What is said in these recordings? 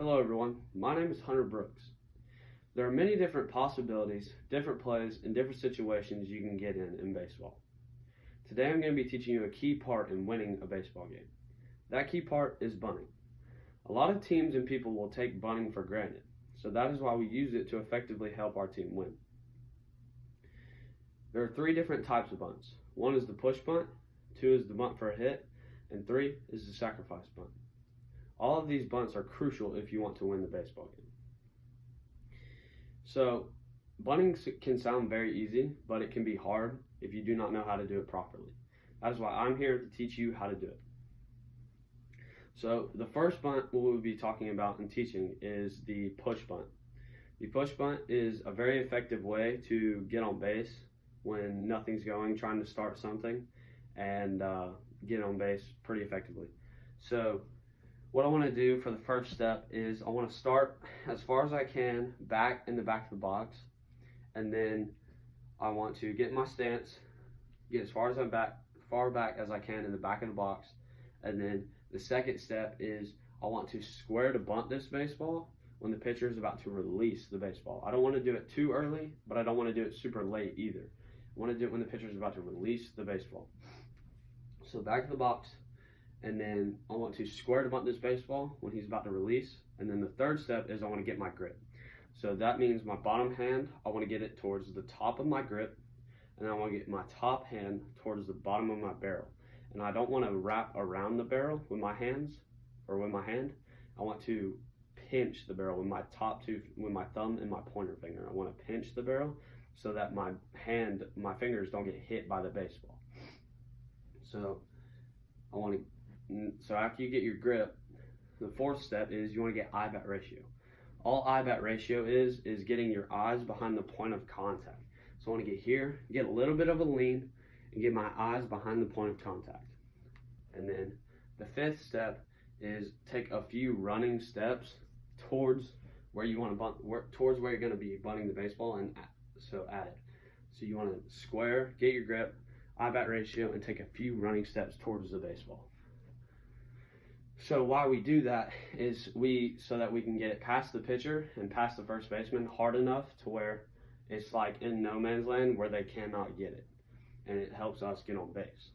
Hello everyone, my name is Hunter Brooks. There are many different possibilities, different plays, and different situations you can get in baseball. Today I'm going to be teaching you a key part in winning a baseball game. That key part is bunting. A lot of teams and people will take bunting for granted, so that is why we use it to effectively help our team win. There are three different types of bunts. One is the push bunt, two is the bunt for a hit, and three is the sacrifice bunt. All of these bunts are crucial if you want to win the baseball game. So, bunting can sound very easy, but it can be hard if you do not know how to do it properly. That is why I'm here to teach you how to do it. So, the first bunt we will be talking about and teaching is the push bunt. The push bunt is a very effective way to get on base when nothing's going, trying to start something, and get on base pretty effectively. So, what I want to do for the first step is I want to start as far as I can back in the back of the box, and then I want to get my stance, get as far back as I can in the back of the box, and then the second step is I want to square to bunt this baseball when the pitcher is about to release the baseball. I don't want to do it too early, but I don't want to do it super late either. I want to do it when the pitcher is about to release the baseball. So back of the box, and then I want to square to bunt this baseball when he's about to release. And then the third step is I want to get my grip. So that means my bottom hand, I want to get it towards the top of my grip, and I want to get my top hand towards the bottom of my barrel. And I don't want to wrap around the barrel with my hands or with my hand. I want to pinch the barrel with my with my thumb and my pointer finger. I want to pinch the barrel so that my fingers don't get hit by the baseball. So after you get your grip, the fourth step is you want to get eye-bat ratio. All eye-bat ratio is getting your eyes behind the point of contact. So I want to get here, get a little bit of a lean, and get my eyes behind the point of contact. And then the fifth step is take a few running steps towards where you want to bunt, towards where you're going to be bunting the baseball, and so at it. So you want to square, get your grip, eye-bat ratio, and take a few running steps towards the baseball. So why we do that is so that we can get it past the pitcher and past the first baseman hard enough to where it's like in no man's land where they cannot get it, and it helps us get on base.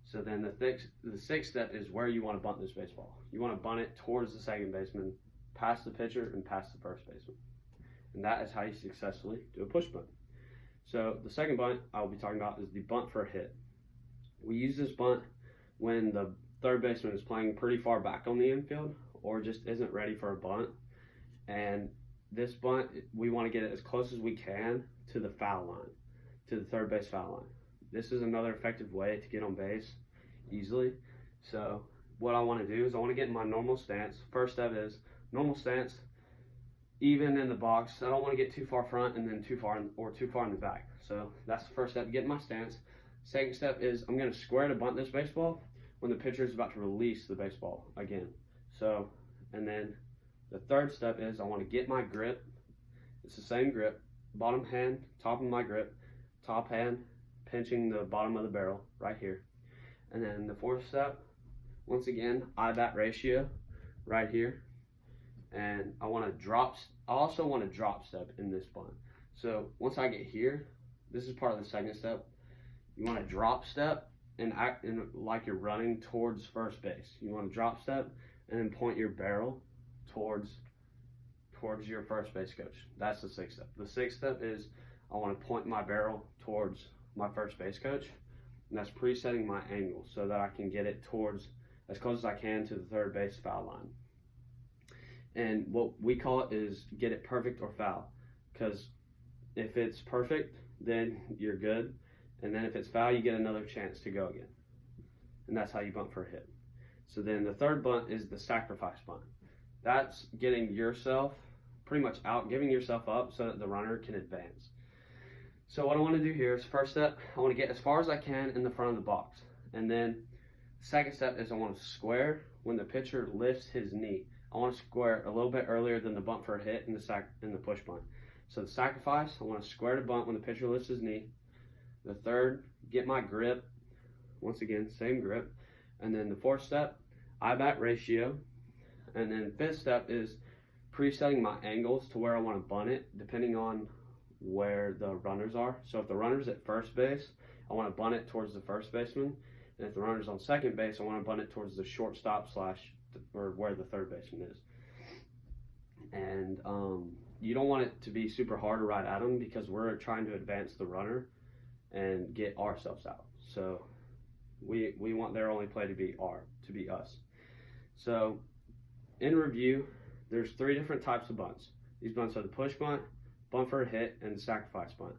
So then the sixth step is where you want to bunt this baseball. You want to bunt it towards the second baseman, past the pitcher, and past the first baseman. And that is how you successfully do a push bunt. So the second bunt I'll be talking about is the bunt for a hit. We use this bunt when the third baseman is playing pretty far back on the infield or just isn't ready for a bunt. And this bunt, we want to get it as close as we can to the foul line, to the third base foul line. This is another effective way to get on base easily. So what I want to do is I want to get in my normal stance. First step is normal stance, even in the box. I don't want to get too far front and then too far in the back. So that's the first step, to get in my stance. Second step is I'm going to square to bunt this baseball when the pitcher is about to release the baseball again. So, and then the third step is I want to get my grip. It's the same grip, bottom hand, top of my grip, top hand, pinching the bottom of the barrel right here. And then the fourth step, once again, eye-bat ratio right here. And I also want to drop step in this bunt. So once I get here, this is part of the second step. You want to drop step and act like you're running towards first base. You want to drop step and then point your barrel towards your first base coach. That's the sixth step. The sixth step is I want to point my barrel towards my first base coach, and that's presetting my angle so that I can get it towards as close as I can to the third base foul line. And what we call it is get it perfect or foul, because if it's perfect, then you're good. And then if it's foul, you get another chance to go again. And that's how you bunt for a hit. So then the third bunt is the sacrifice bunt. That's getting yourself pretty much out, giving yourself up so that the runner can advance. So what I want to do here is, first step, I want to get as far as I can in the front of the box. And then the second step is I want to square when the pitcher lifts his knee. I want to square a little bit earlier than the bunt for a hit and the push bunt. So the sacrifice, I want to square to bunt when the pitcher lifts his knee. The third, get my grip. Once again, same grip. And then the fourth step, eye-bat ratio. And then fifth step is presetting my angles to where I want to bunt it, depending on where the runners are. So if the runner's at first base, I want to bunt it towards the first baseman. And if the runner's on second base, I want to bunt it towards the shortstop or where the third baseman is. And you don't want it to be super hard to ride at them, because we're trying to advance the runner and get ourselves out. So we want their only play to be us. So in review, there's 3 different types of bunts. These bunts are the push bunt, bunt for a hit, and the sacrifice bunt.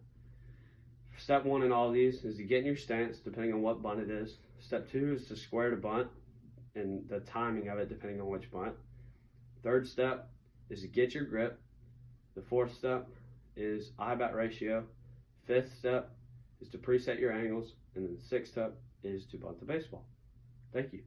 Step 1 in all of these is to get in your stance, depending on what bunt it is. Step 2 is to square the bunt and the timing of it, depending on which bunt. Third step is to get your grip. The fourth step is eye-bat ratio. Fifth step is to preset your angles. And then the sixth step is to bunt the baseball. Thank you.